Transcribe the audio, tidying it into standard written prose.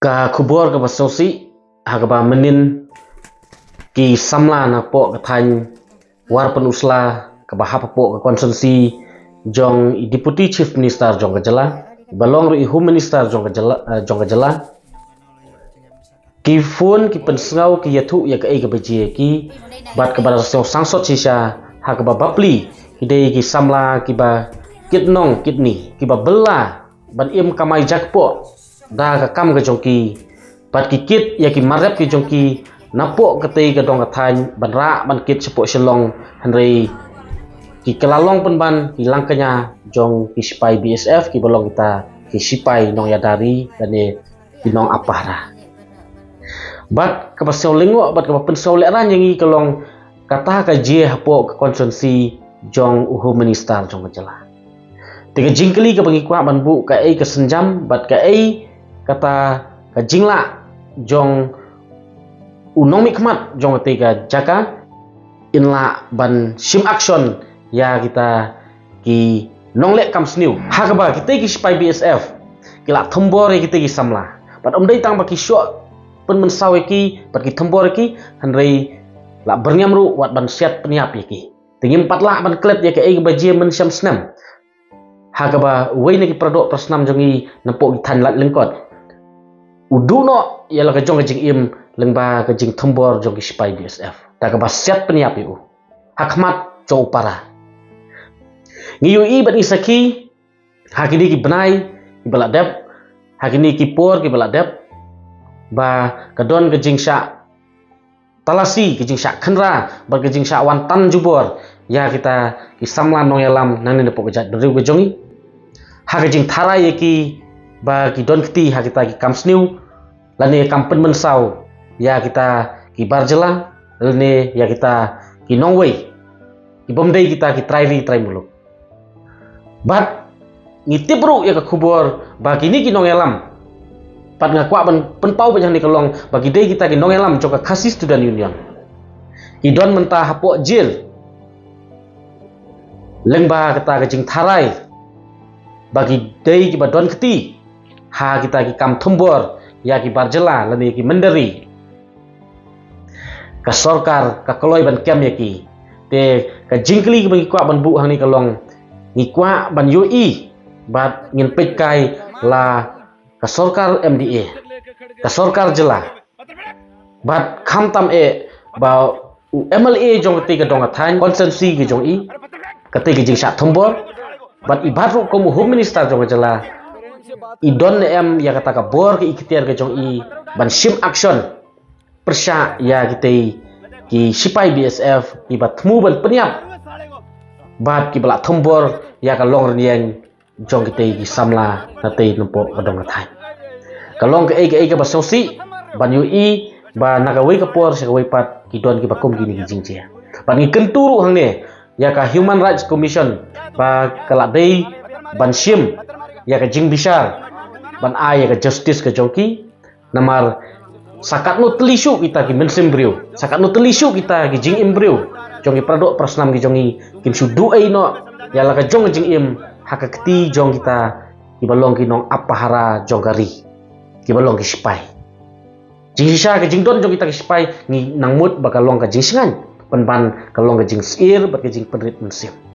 Ka khubor ka basosi hagaba menin ki samla na po ka thany war penusla ka bahapa po ka konsumsi jong deputy chief minister jong ka jala balong ri home minister jong ka jala ki phone ki pensngau ki yathu ya ka ai ka baje ki bat ka bar sangsot sisa hagaba bapli ki dei ki samla ki ba kitnong kitni ki ba bella ban im kamai jakpo da ka kam ka jongki bat ki kit ya ki marap ki jongki napo ka tei ka dong ka thany ban ra ban kit sepo selong hanrei ki kelalong pen ban ki langkanya jong ki sipai BSF ki bolong kita ki sipai nong yadari dan ki nong apara bat ka pasau lengo bat ka pensau le ran yang kelong kata ka je hapo ka konsumsi jong uhu minister jong ka jala tiga jingkeli ka pengikwa ban bu ka ai ka senjam bat ka ai kata ka jingla jong unong mikmat jong tiga jaka inla ban sim action ya kita ki nonglek kam sniu hakaba kita ki spy BSF kila thembor kita ki samla bat omdai tang baki syok pen mensawe ki bat ki thembor ki hanrei la bernyamru wat ban siat peniap ki tingim patla ban klet ya ke ai baje men syam snam hakaba wei ne ki pradok prasnam jongi napok ki than lat lengkot uduno ya la ka jong jing im lengba ka jing thembor jong ki spy BSF ta ka basiat peniap yu hakmat cho para ngiyu i bat isaki hakini ki benai ki baladep hakini ki por ki baladep ba ka don ka jing sya talasi ki jing sya khanra ba ka jing sya wan tan jubor ya kita ki samlan nong yalam nang ne pok jat beru ka jongi ha ka jing tharai ki ba ki don kti ha kita ki kamsniu lane kampen mensau ya kita ki barjela lane ya kita ki nongwei ki bomdei kita ki trai muluk bat ngitip ru ya ka khubor ba kini ki nongelam pat ngakwa ban penpau banyak ni kelong bagi dei kita ki nongelam joka kasih student union ki don mentah hapok jil lengba kata ka jing tharai bagi dei ki badon keti ha kita ki kam thembor ya ki barjela lani ki menderi ka sorkar ka koloi ban kem ya ki te ka jingkli ki bagi kwa ban bu hang ni kalong ni kwa ban UI bat ngin pekai la ka sorkar MDA ka sorkar jela bat khamtam ba MLA jong ti ka dong than konsensi ki jong i ka te ki jing sa thembor bat ibaru ko home minister jong jela idon em ya kata ka bor ke ikhtiar ke jong i ban sim action persya ya kita ki sipai BSF ki batmu ban peniap bat ki bala thembor ya ka long rieng jong kita ki samla nate nempo kadong thai kalong ke ai ka basosi ban UI ba nagawi ka por sa pat ki don ki bakum gini ki jingje ban ki kenturu hang ne ya ka Human Rights Commission ba kala dei ban sim ya ka jing bisar ban ai ya ka justice ka jongki namar sakat no telishu kita ki mensim brio sakat no telishu kita ki jing imbrio jongi pradok prasnam ki jongi kim sudu ai no ya la ka jong jing im hakakti jong kita ki balong ki nong apahara jongari ki balong ki spai jing sisa ki jing don jong kita ki spai ni nangmut bakalong ka jing singan penban kalong ka jing sir bak ka jing penrit mensim